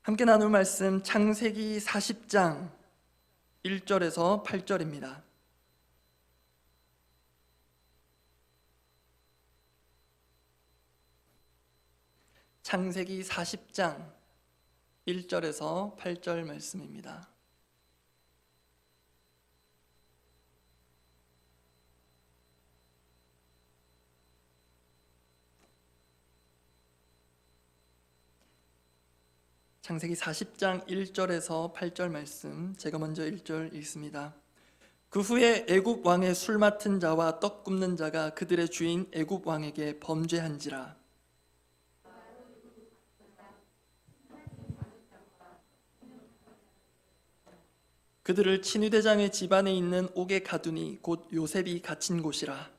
함께 나눌 말씀 창세기 40장 1절에서 8절입니다. 창세기 40장 1절에서 8절 말씀입니다. 창세기 40장 1절에서 8절 말씀, 제가 먼저 1절 읽습니다. 그 후에 애굽 왕의 술 맡은 자와 떡 굽는 자가 그들의 주인 애굽 왕에게 범죄한지라. 그들을 친위대장의 집안에 있는 옥에 가두니 곧 요셉이 갇힌 곳이라.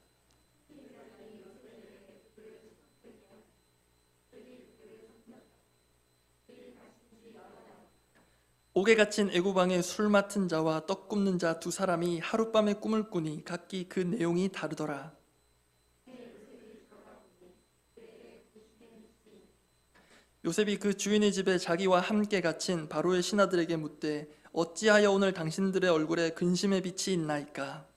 옥에 갇힌 애굽 왕의 술 맡은 자와 떡 굽는 자 두 사람이 하룻밤에 꿈을 꾸니 각기 그 내용이 다르더라. 요셉이 그 주인의 집에 자기와 함께 갇힌 바로의 신하들에게 묻되 어찌하여 오늘 당신들의 얼굴에 근심의 빛이 있나이까?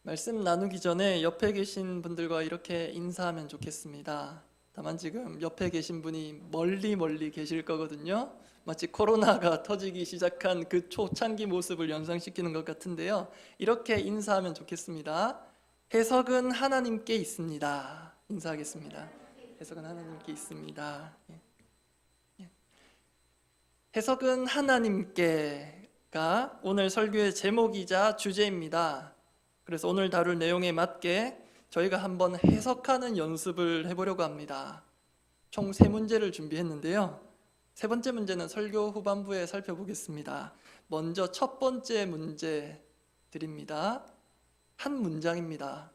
말씀 나누기 전에 옆에 계신 분들과 이렇게 인사하면 좋겠습니다. 다만 지금 옆에 계신 분이 멀리 계실 거거든요. 마치 코로나가 터지기 시작한 그 초창기 모습을 연상시키는 것 같은데요. 이렇게 인사하면 좋겠습니다. 해석은 하나님께 있습니다. 인사하겠습니다. 해석은 하나님께 있습니다. 해석은 하나님께가 오늘 설교의 제목이자 주제입니다. 그래서 오늘 다룰 내용에 맞게 저희가 한번 해석하는 연습을 해보려고 합니다. 총 3문제를 준비했는데요. 3번째 문제는 설교 후반부에 살펴보겠습니다. 먼저 첫 번째 문제 드립니다. 한 문장입니다.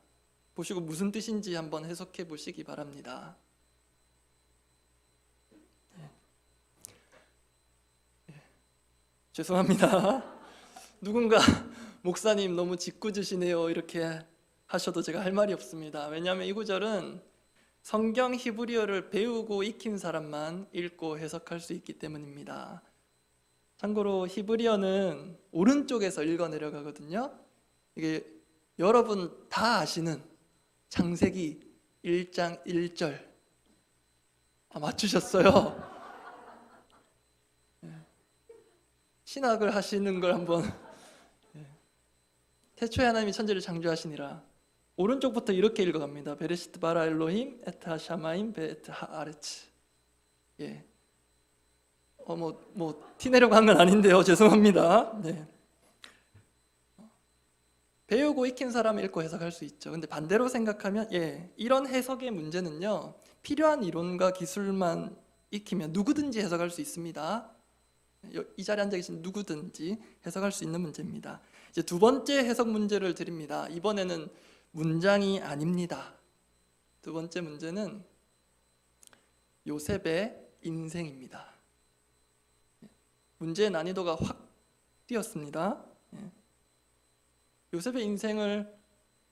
보시고 무슨 뜻인지 한번 해석해 보시기 바랍니다. 죄송합니다. 누군가 목사님 너무 짓궂으시네요 이렇게 하셔도 제가 할 말이 없습니다. 왜냐하면 이 구절은 성경 히브리어를 배우고 익힌 사람만 읽고 해석할 수 있기 때문입니다. 참고로 히브리어는 오른쪽에서 읽어 내려가거든요. 이게 여러분 다 아시는 창세기 1장 1절 맞추셨어요? 신학을 하시는 걸 한번 태초에 하나님이 천지를 창조하시니라. 오른쪽부터 이렇게 읽어갑니다. 베레시트 바라 엘로힘 에트 하샤마임 베에트 하아레츠. 티 내려고 한 건 아닌데요. 죄송합니다. 배우고 익힌 사람이 읽고 해석할 수 있죠. 근데 반대로 생각하면 이런 해석의 문제는요. 필요한 이론과 기술만 익히면 누구든지 해석할 수 있습니다. 이 자리에 앉아 계신 누구든지 해석할 수 있는 문제입니다. 이제 두 번째 해석 문제를 드립니다. 이번에는 문장이 아닙니다. 두 번째 문제는 요셉의 인생입니다. 문제의 난이도가 확 뛰었습니다. 요셉의 인생을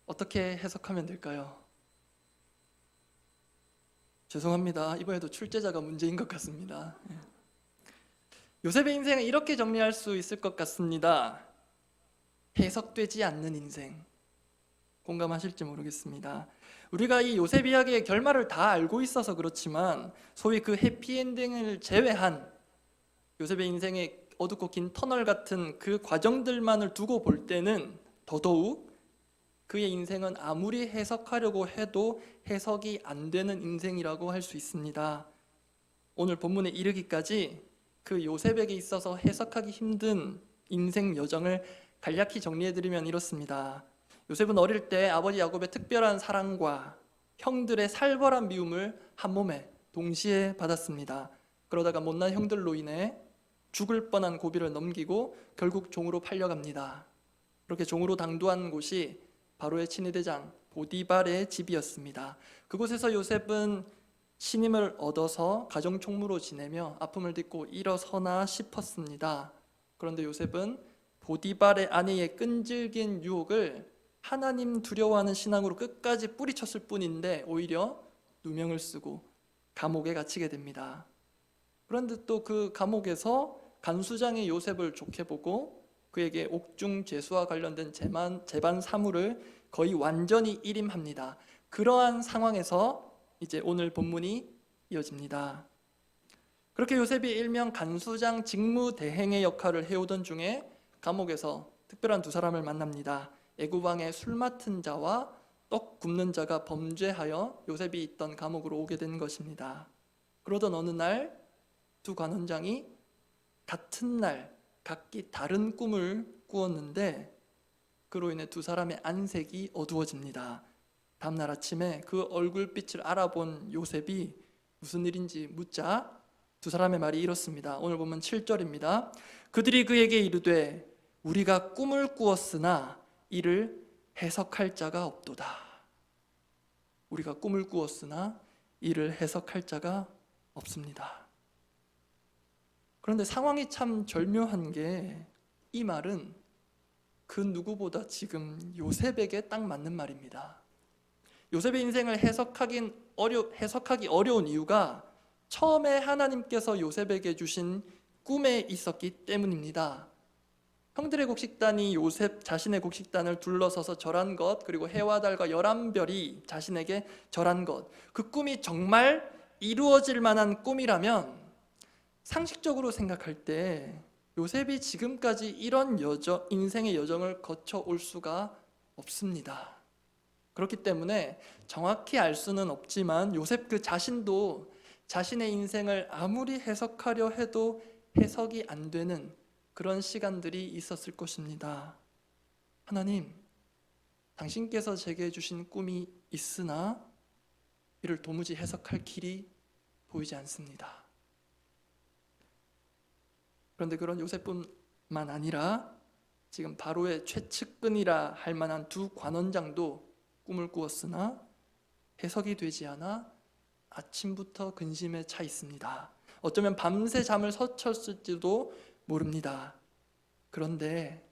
어떻게 해석하면 될까요? 죄송합니다. 이번에도 출제자가 문제인 것 같습니다. 요셉의 인생은 이렇게 정리할 수 있을 것 같습니다. 해석되지 않는 인생. 공감하실지 모르겠습니다. 우리가 이 요셉 이야기의 결말을 다 알고 있어서 그렇지만 소위 그 해피엔딩을 제외한 요셉의 인생의 어둡고 긴 터널 같은 그 과정들만을 두고 볼 때는 더더욱 그의 인생은 아무리 해석하려고 해도 해석이 안 되는 인생이라고 할 수 있습니다. 오늘 본문에 이르기까지 그 요셉에게 있어서 해석하기 힘든 인생 여정을 간략히 정리해드리면 이렇습니다. 요셉은 어릴 때 아버지 야곱의 특별한 사랑과 형들의 살벌한 미움을 한 몸에 동시에 받았습니다. 그러다가 못난 형들로 인해 죽을 뻔한 고비를 넘기고 결국 종으로 팔려갑니다. 그렇게 종으로 당도한 곳이 바로의 친위대장 보디발의 집이었습니다. 그곳에서 요셉은 신임을 얻어서 가정 총무로 지내며 아픔을 딛고 일어서나 싶었습니다. 그런데 요셉은 보디발의 아내의 끈질긴 유혹을 하나님 두려워하는 신앙으로 끝까지 뿌리쳤을 뿐인데 오히려 누명을 쓰고 감옥에 갇히게 됩니다. 그런데 또 그 감옥에서 간수장이 요셉을 좋게 보고 그에게 옥중제수와 관련된 재반 사무를 거의 완전히 일임합니다. 그러한 상황에서 이제 오늘 본문이 이어집니다. 그렇게 요셉이 일명 간수장 직무대행의 역할을 해오던 중에 감옥에서 특별한 두 사람을 만납니다. 애굽왕의 술 맡은 자와 떡 굽는 자가 범죄하여 요셉이 있던 감옥으로 오게 된 것입니다. 그러던 어느 날 두 관원장이 같은 날 각기 다른 꿈을 꾸었는데 그로 인해 두 사람의 안색이 어두워집니다. 다음날 아침에 그 얼굴빛을 알아본 요셉이 무슨 일인지 묻자 두 사람의 말이 이렇습니다. 오늘 보면 7절입니다. 그들이 그에게 이르되 우리가 꿈을 꾸었으나 이를 해석할 자가 없도다. 우리가 꿈을 꾸었으나 이를 해석할 자가 없습니다. 그런데 상황이 참 절묘한 게 이 말은 그 누구보다 지금 요셉에게 딱 맞는 말입니다. 요셉의 인생을 해석하기 어려운 이유가 처음에 하나님께서 요셉에게 주신 꿈에 있었기 때문입니다. 형들의 곡식단이 요셉 자신의 곡식단을 둘러서서 절한 것, 그리고 해와 달과 11별이 자신에게 절한 것, 그 꿈이 정말 이루어질 만한 꿈이라면 상식적으로 생각할 때 요셉이 지금까지 이런 인생의 여정을 거쳐올 수가 없습니다. 그렇기 때문에 정확히 알 수는 없지만 요셉 그 자신도 자신의 인생을 아무리 해석하려 해도 해석이 안 되는 그런 시간들이 있었을 것입니다. 하나님, 당신께서 제게 주신 꿈이 있으나 이를 도무지 해석할 길이 보이지 않습니다. 그런데 그런 요셉뿐만 아니라 지금 바로의 최측근이라 할 만한 두 관원장도 꿈을 꾸었으나 해석이 되지 않아 아침부터 근심에 차 있습니다. 어쩌면 밤새 잠을 설쳤을지도 모릅니다. 그런데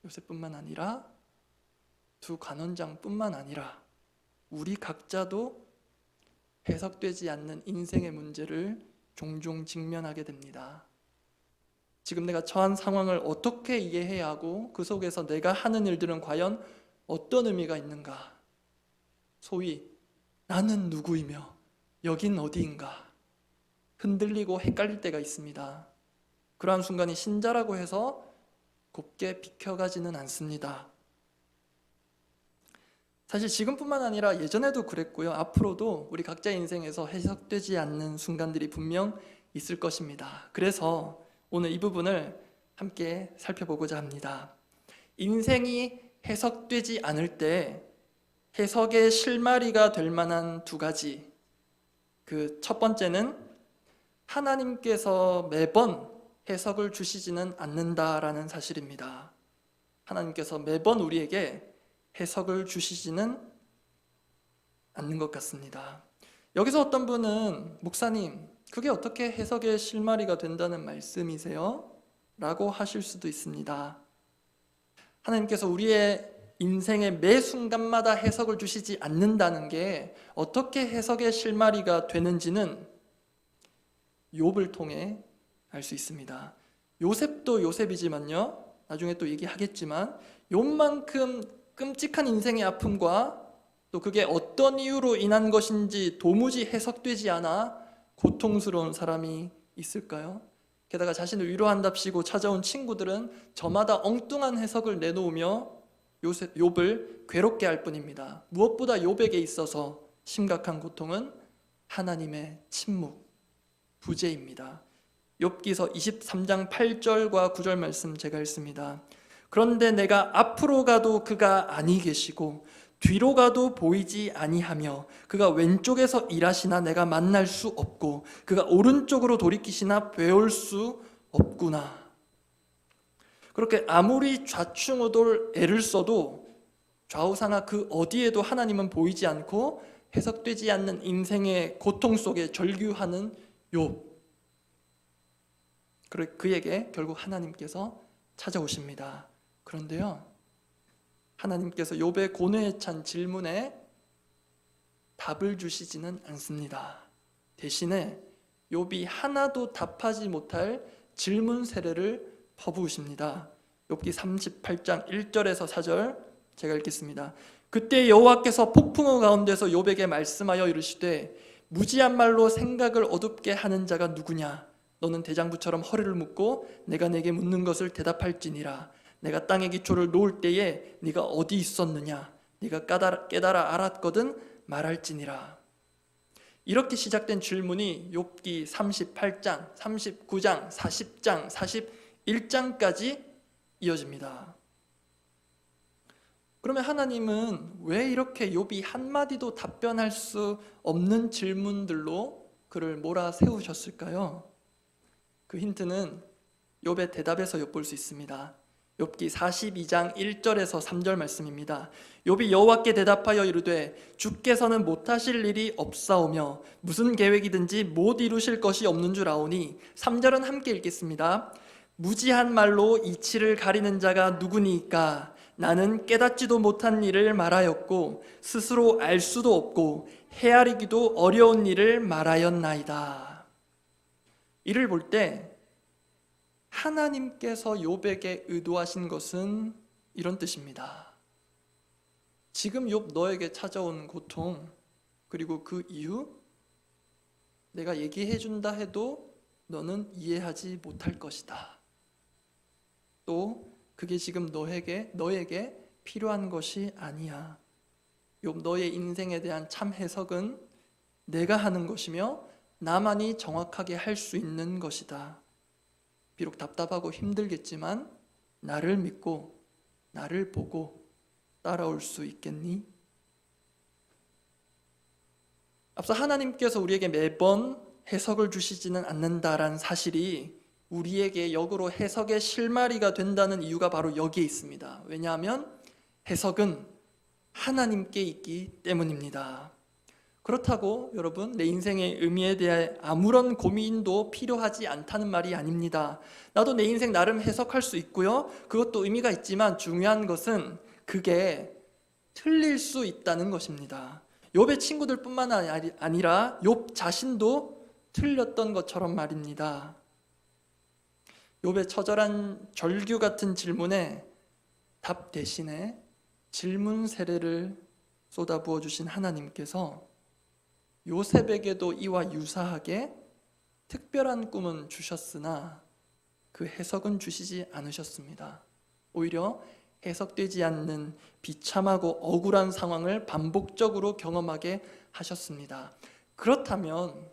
요셉뿐만 아니라 두 관원장뿐만 아니라 우리 각자도 해석되지 않는 인생의 문제를 종종 직면하게 됩니다. 지금 내가 처한 상황을 어떻게 이해해야 하고 그 속에서 내가 하는 일들은 과연 어떤 의미가 있는가? 소위 나는 누구이며 여긴 어디인가? 흔들리고 헷갈릴 때가 있습니다. 그러한 순간이 신자라고 해서 곱게 비켜가지는 않습니다. 사실 지금뿐만 아니라 예전에도 그랬고요. 앞으로도 우리 각자의 인생에서 해석되지 않는 순간들이 분명 있을 것입니다. 그래서 오늘 이 부분을 함께 살펴보고자 합니다. 인생이 해석되지 않을 때 해석의 실마리가 될 만한 두 가지. 그 첫 번째는 하나님께서 매번 해석을 주시지는 않는다라는 사실입니다. 하나님께서 매번 우리에게 해석을 주시지는 않는 것 같습니다. 여기서 어떤 분은 목사님, 그게 어떻게 해석의 실마리가 된다는 말씀이세요? 라고 하실 수도 있습니다. 하나님께서 우리의 인생의 매 순간마다 해석을 주시지 않는다는 게 어떻게 해석의 실마리가 되는지는 욥을 통해 알 수 있습니다. 요셉도 요셉이지만요, 나중에 또 얘기하겠지만 욥만큼 끔찍한 인생의 아픔과 또 그게 어떤 이유로 인한 것인지 도무지 해석되지 않아 고통스러운 사람이 있을까요? 게다가 자신을 위로한답시고 찾아온 친구들은 저마다 엉뚱한 해석을 내놓으며 욥을 괴롭게 할 뿐입니다. 무엇보다 욥에게 있어서 심각한 고통은 하나님의 침묵, 부재입니다. 욥기서 23장 8절과 9절 말씀 제가 읽습니다. 그런데 내가 앞으로 가도 그가 아니 계시고 뒤로 가도 보이지 아니하며 그가 왼쪽에서 일하시나 내가 만날 수 없고 그가 오른쪽으로 돌이키시나 배울 수 없구나. 그렇게 아무리 좌충우돌 애를 써도 좌우상하 그 어디에도 하나님은 보이지 않고 해석되지 않는 인생의 고통 속에 절규하는 욥. 그에게 결국 하나님께서 찾아오십니다. 그런데요, 하나님께서 욥의 고뇌에 찬 질문에 답을 주시지는 않습니다. 대신에 욥이 하나도 답하지 못할 질문 세례를 퍼부으십니다. 욥기 38장 1절에서 4절 제가 읽겠습니다. 그때 여호와께서 폭풍우 가운데서 욥에게 말씀하여 이르시되 무지한 말로 생각을 어둡게 하는 자가 누구냐? 너는 대장부처럼 허리를 묶고 내가 내게 묻는 것을 대답할지니라. 내가 땅의 기초를 놓을 때에 네가 어디 있었느냐? 네가 깨달아 알았거든 말할지니라. 이렇게 시작된 질문이 욥기 38장, 39장, 40장, 41장까지 이어집니다. 그러면 하나님은 왜 이렇게 욥이 한마디도 답변할 수 없는 질문들로 그를 몰아세우셨을까요? 그 힌트는 욥의 대답에서 엿볼 수 있습니다. 욥기 42장 1절에서 3절 말씀입니다. 욥이 여호와께 대답하여 이르되 주께서는 못하실 일이 없사오며 무슨 계획이든지 못 이루실 것이 없는 줄 아오니. 3절은 함께 읽겠습니다. 무지한 말로 이치를 가리는 자가 누구니까? 나는 깨닫지도 못한 일을 말하였고 스스로 알 수도 없고 헤아리기도 어려운 일을 말하였나이다. 이를 볼 때 하나님께서 욥에게 의도하신 것은 이런 뜻입니다. 지금 욥 너에게 찾아온 고통, 그리고 그 이유, 내가 얘기해 준다 해도 너는 이해하지 못할 것이다. 또 그게 지금 너에게 필요한 것이 아니야. 욥 너의 인생에 대한 참 해석은 내가 하는 것이며 나만이 정확하게 할 수 있는 것이다. 비록 답답하고 힘들겠지만 나를 믿고 나를 보고 따라올 수 있겠니? 앞서 하나님께서 우리에게 매번 해석을 주시지는 않는다라는 사실이 우리에게 역으로 해석의 실마리가 된다는 이유가 바로 여기에 있습니다. 왜냐하면 해석은 하나님께 있기 때문입니다. 그렇다고 여러분, 내 인생의 의미에 대해 아무런 고민도 필요하지 않다는 말이 아닙니다. 나도 내 인생 나름 해석할 수 있고요, 그것도 의미가 있지만 중요한 것은 그게 틀릴 수 있다는 것입니다. 욥의 친구들뿐만 아니라 욥 자신도 틀렸던 것처럼 말입니다. 욥의 처절한 절규 같은 질문에 답 대신에 질문 세례를 쏟아부어 주신 하나님께서 요셉에게도 이와 유사하게 특별한 꿈은 주셨으나 그 해석은 주시지 않으셨습니다. 오히려 해석되지 않는 비참하고 억울한 상황을 반복적으로 경험하게 하셨습니다. 그렇다면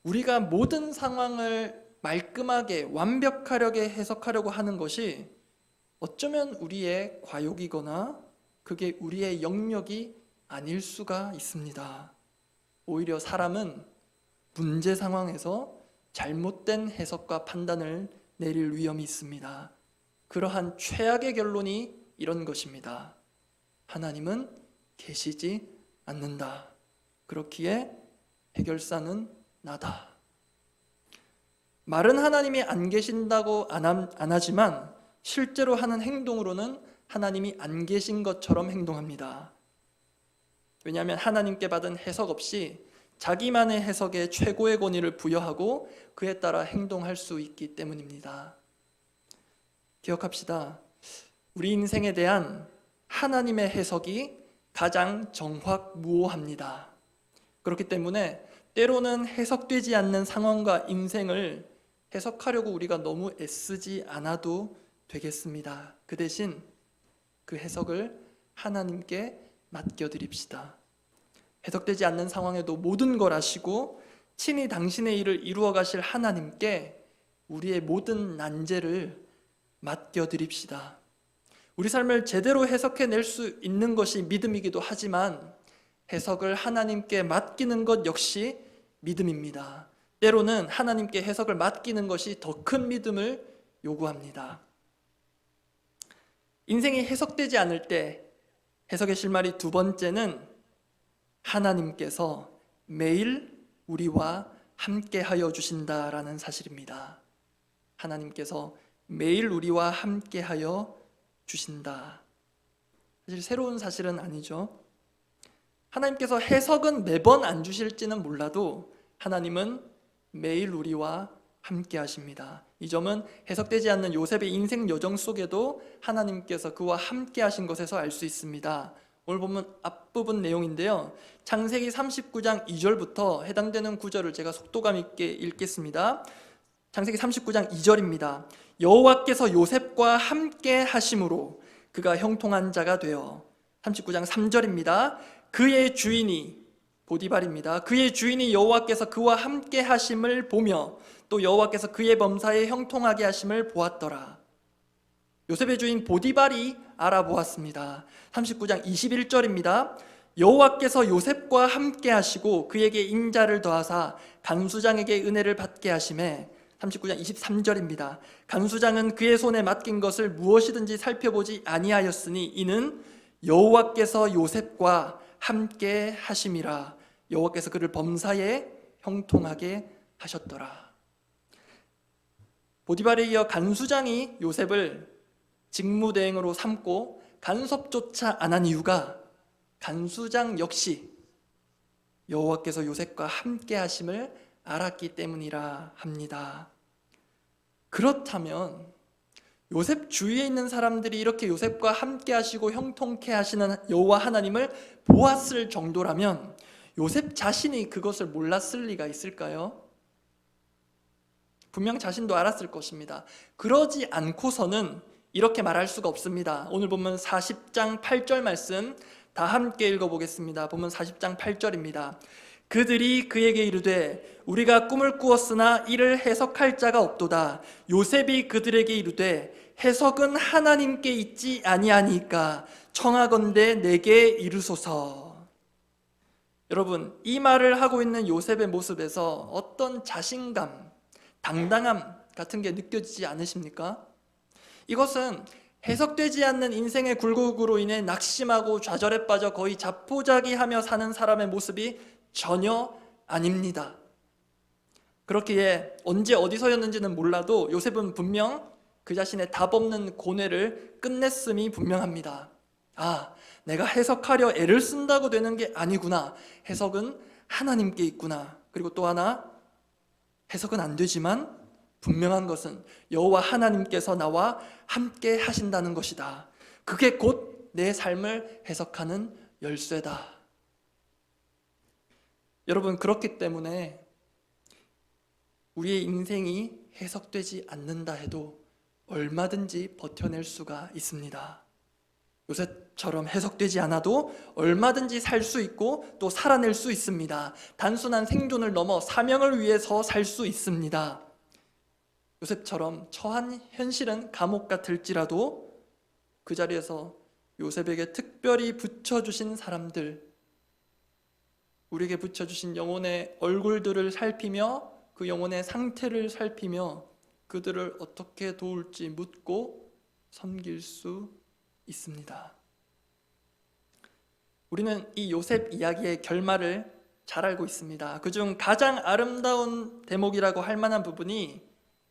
우리가 모든 상황을 말끔하게 완벽하게 해석하려고 하는 것이 어쩌면 우리의 과욕이거나 그게 우리의 영역이 아닐 수가 있습니다. 오히려 사람은 문제 상황에서 잘못된 해석과 판단을 내릴 위험이 있습니다. 그러한 최악의 결론이 이런 것입니다. 하나님은 계시지 않는다. 그렇기에 해결사는 나다. 말은 하나님이 안 계신다고 안 하지만 실제로 하는 행동으로는 하나님이 안 계신 것처럼 행동합니다. 왜냐하면 하나님께 받은 해석 없이 자기만의 해석에 최고의 권위를 부여하고 그에 따라 행동할 수 있기 때문입니다. 기억합시다. 우리 인생에 대한 하나님의 해석이 가장 정확무오합니다. 그렇기 때문에 때로는 해석되지 않는 상황과 인생을 해석하려고 우리가 너무 애쓰지 않아도 되겠습니다. 그 대신 그 해석을 하나님께 맡겨드립시다. 해석되지 않는 상황에도 모든 걸 아시고 친히 당신의 일을 이루어 가실 하나님께 우리의 모든 난제를 맡겨드립시다. 우리 삶을 제대로 해석해낼 수 있는 것이 믿음이기도 하지만 해석을 하나님께 맡기는 것 역시 믿음입니다. 때로는 하나님께 해석을 맡기는 것이 더 큰 믿음을 요구합니다. 인생이 해석되지 않을 때 해석의 실마리 두 번째는 하나님께서 매일 우리와 함께하여 주신다라는 사실입니다. 하나님께서 매일 우리와 함께하여 주신다. 사실 새로운 사실은 아니죠. 하나님께서 해석은 매번 안 주실지는 몰라도 하나님은 매일 우리와 함께 하십니다. 이 점은 해석되지 않는 요셉의 인생 여정 속에도 하나님께서 그와 함께 하신 것에서 알 수 있습니다. 오늘 보면 앞부분 내용인데요, 창세기 39장 2절부터 해당되는 구절을 제가 속도감 있게 읽겠습니다. 창세기 39장 2절입니다. 여호와께서 요셉과 함께 하심으로 그가 형통한 자가 되어. 39장 3절입니다. 그의 주인이 보디발입니다. 그의 주인이 여호와께서 그와 함께 하심을 보며 또 여호와께서 그의 범사에 형통하게 하심을 보았더라. 요셉의 주인 보디발이 알아보았습니다. 39장 21절입니다. 여호와께서 요셉과 함께 하시고 그에게 인자를 더하사 간수장에게 은혜를 받게 하심에. 39장 23절입니다. 간수장은 그의 손에 맡긴 것을 무엇이든지 살펴보지 아니하였으니 이는 여호와께서 요셉과 함께 하심이라. 여호와께서 그를 범사에 형통하게 하셨더라. 보디발에 이어 간수장이 요셉을 직무대행으로 삼고 간섭조차 안 한 이유가 간수장 역시 여호와께서 요셉과 함께 하심을 알았기 때문이라 합니다. 그렇다면 요셉 주위에 있는 사람들이 이렇게 요셉과 함께 하시고 형통케 하시는 여호와 하나님을 보았을 정도라면 요셉 자신이 그것을 몰랐을 리가 있을까요? 분명 자신도 알았을 것입니다. 그러지 않고서는 이렇게 말할 수가 없습니다. 오늘 보면 40장 8절 말씀 다 함께 읽어보겠습니다. 보면 40장 8절입니다. 그들이 그에게 이르되 우리가 꿈을 꾸었으나 이를 해석할 자가 없도다. 요셉이 그들에게 이르되 해석은 하나님께 있지 아니하니까 청하건대 내게 이르소서. 여러분, 이 말을 하고 있는 요셉의 모습에서 어떤 자신감, 당당함 같은 게 느껴지지 않으십니까? 이것은 해석되지 않는 인생의 굴곡으로 인해 낙심하고 좌절에 빠져 거의 자포자기하며 사는 사람의 모습이 전혀 아닙니다. 그렇기에 언제 어디서였는지는 몰라도 요셉은 분명 그 자신의 답 없는 고뇌를 끝냈음이 분명합니다. 아, 내가 해석하려 애를 쓴다고 되는 게 아니구나. 해석은 하나님께 있구나. 그리고 또 하나, 해석은 안 되지만 분명한 것은 여호와 하나님께서 나와 함께 하신다는 것이다. 그게 곧 내 삶을 해석하는 열쇠다. 여러분, 그렇기 때문에 우리의 인생이 해석되지 않는다 해도 얼마든지 버텨낼 수가 있습니다. 요셉처럼 해석되지 않아도 얼마든지 살 수 있고 또 살아낼 수 있습니다. 단순한 생존을 넘어 사명을 위해서 살 수 있습니다. 요셉처럼 처한 현실은 감옥 같을지라도 그 자리에서 요셉에게 특별히 붙여주신 사람들, 우리에게 붙여주신 영혼의 얼굴들을 살피며 그 영혼의 상태를 살피며 그들을 어떻게 도울지 묻고 섬길 수 있습니다. 우리는 이 요셉 이야기의 결말을 잘 알고 있습니다. 그중 가장 아름다운 대목이라고 할 만한 부분이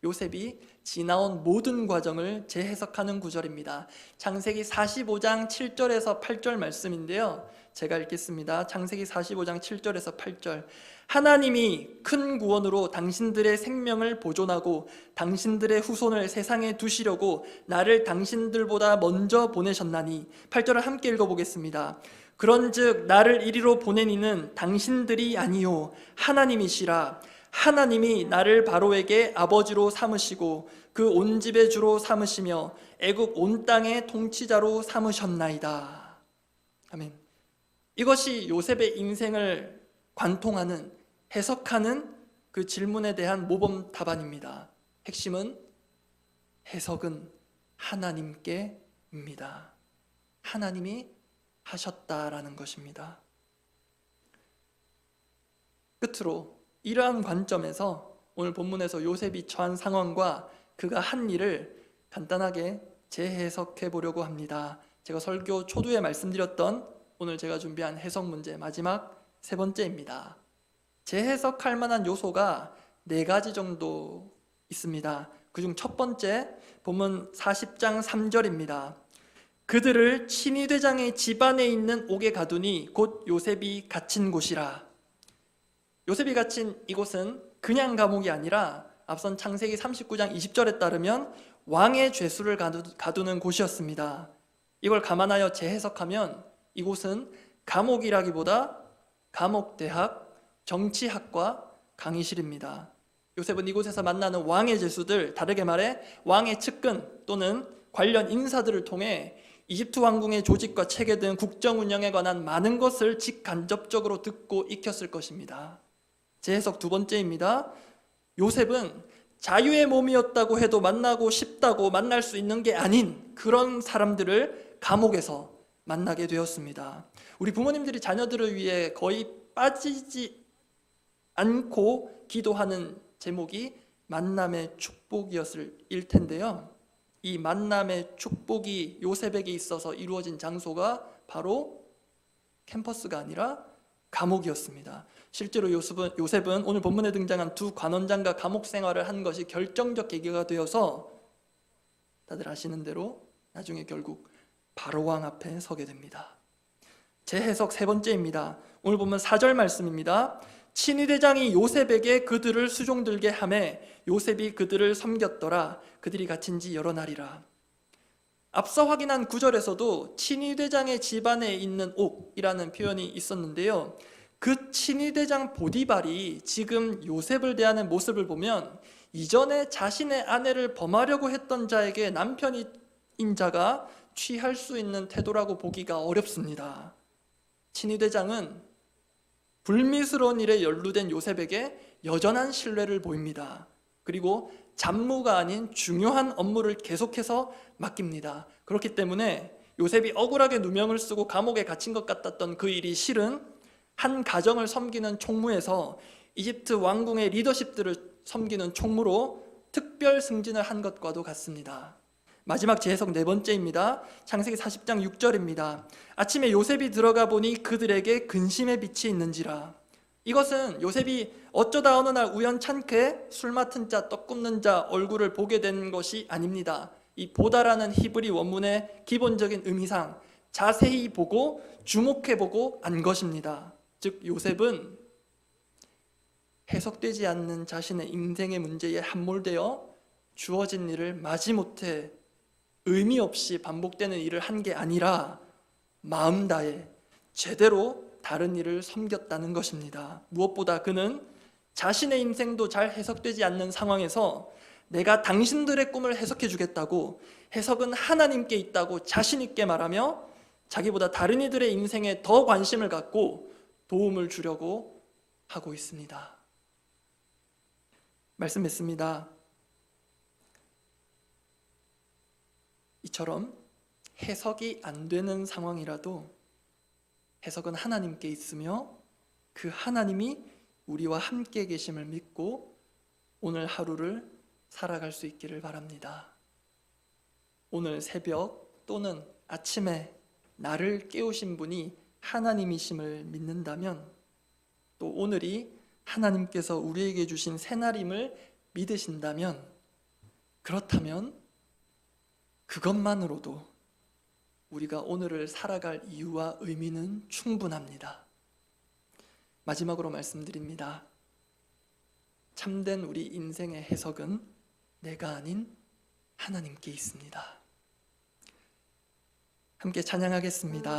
요셉이 지나온 모든 과정을 재해석하는 구절입니다. 창세기 45장 7절에서 8절 말씀인데요, 제가 읽겠습니다. 창세기 45장 7절에서 8절. 하나님이 큰 구원으로 당신들의 생명을 보존하고 당신들의 후손을 세상에 두시려고 나를 당신들보다 먼저 보내셨나니. 8절을 함께 읽어보겠습니다. 그런즉 나를 이리로 보낸 이는 당신들이 아니요 하나님이시라. 하나님이 나를 바로에게 아버지로 삼으시고 그 온 집의 주로 삼으시며 애굽 온 땅의 통치자로 삼으셨나이다. 아멘. 이것이 요셉의 인생을 관통하는, 해석하는 그 질문에 대한 모범 답안입니다. 핵심은 해석은 하나님께입니다. 하나님이 하셨다라는 것입니다. 끝으로 이러한 관점에서 오늘 본문에서 요셉이 처한 상황과 그가 한 일을 간단하게 재해석해 보려고 합니다. 제가 설교 초두에 말씀드렸던 오늘 제가 준비한 해석 문제 마지막 세 번째입니다. 재해석할 만한 요소가 네 가지 정도 있습니다. 그중 첫 번째, 본문 40장 3절입니다. 그들을 친위대장의 집안에 있는 옥에 가두니 곧 요셉이 갇힌 곳이라. 요셉이 갇힌 이곳은 그냥 감옥이 아니라 앞선 창세기 39장 20절에 따르면 왕의 죄수를 가두는 곳이었습니다. 이걸 감안하여 재해석하면 이곳은 감옥이라기보다 감옥대학, 정치학과 강의실입니다. 요셉은 이곳에서 만나는 왕의 죄수들, 다르게 말해 왕의 측근 또는 관련 인사들을 통해 이집트 왕궁의 조직과 체계 등 국정 운영에 관한 많은 것을 직간접적으로 듣고 익혔을 것입니다. 재해석 두 번째입니다. 요셉은 자유의 몸이었다고 해도 만나고 싶다고 만날 수 있는 게 아닌 그런 사람들을 감옥에서 만나게 되었습니다. 우리 부모님들이 자녀들을 위해 거의 빠지지 않고 기도하는 제목이 만남의 축복이었을 텐데요. 이 만남의 축복이 요셉에게 있어서 이루어진 장소가 바로 캠퍼스가 아니라 감옥이었습니다. 실제로 요셉은 오늘 본문에 등장한 두 관원장과 감옥 생활을 한 것이 결정적 계기가 되어서 다들 아시는 대로 나중에 결국 바로왕 앞에 서게 됩니다. 재해석 세 번째입니다. 오늘 보면 4절 말씀입니다. 친위대장이 요셉에게 그들을 수종들게 하매 요셉이 그들을 섬겼더라. 그들이 갇힌 지 여러 날이라. 앞서 확인한 9절에서도 친위대장의 집안에 있는 옥이라는 표현이 있었는데요. 그 친위대장 보디발이 지금 요셉을 대하는 모습을 보면 이전에 자신의 아내를 범하려고 했던 자에게 남편인 자가 취할 수 있는 태도라고 보기가 어렵습니다. 친위대장은 불미스러운 일에 연루된 요셉에게 여전한 신뢰를 보입니다. 그리고 잡무가 아닌 중요한 업무를 계속해서 맡깁니다. 그렇기 때문에 요셉이 억울하게 누명을 쓰고 감옥에 갇힌 것 같았던 그 일이 실은 한 가정을 섬기는 총무에서 이집트 왕궁의 리더십들을 섬기는 총무로 특별 승진을 한 것과도 같습니다. 마지막 재해석 네 번째입니다. 창세기 40장 6절입니다. 아침에 요셉이 들어가 보니 그들에게 근심의 빛이 있는지라. 이것은 요셉이 어쩌다 어느 날 우연찮게 술 맡은 자, 떡 굽는 자 얼굴을 보게 된 것이 아닙니다. 이 보다라는 히브리 원문의 기본적인 의미상 자세히 보고 주목해보고 안 것입니다. 즉 요셉은 해석되지 않는 자신의 인생의 문제에 함몰되어 주어진 일을 마지못해 의미 없이 반복되는 일을 한 게 아니라 마음 다해 제대로 다른 일을 섬겼다는 것입니다. 무엇보다 그는 자신의 인생도 잘 해석되지 않는 상황에서 내가 당신들의 꿈을 해석해 주겠다고, 해석은 하나님께 있다고 자신 있게 말하며 자기보다 다른 이들의 인생에 더 관심을 갖고 도움을 주려고 하고 있습니다. 말씀 맺습니다. 이처럼 해석이 안 되는 상황이라도 해석은 하나님께 있으며 그 하나님이 우리와 함께 계심을 믿고 오늘 하루를 살아갈 수 있기를 바랍니다. 오늘 새벽 또는 아침에 나를 깨우신 분이 하나님이심을 믿는다면, 또 오늘이 하나님께서 우리에게 주신 새날임을 믿으신다면, 그렇다면 그것만으로도 우리가 오늘을 살아갈 이유와 의미는 충분합니다. 마지막으로 말씀드립니다. 참된 우리 인생의 해석은 내가 아닌 하나님께 있습니다. 함께 찬양하겠습니다.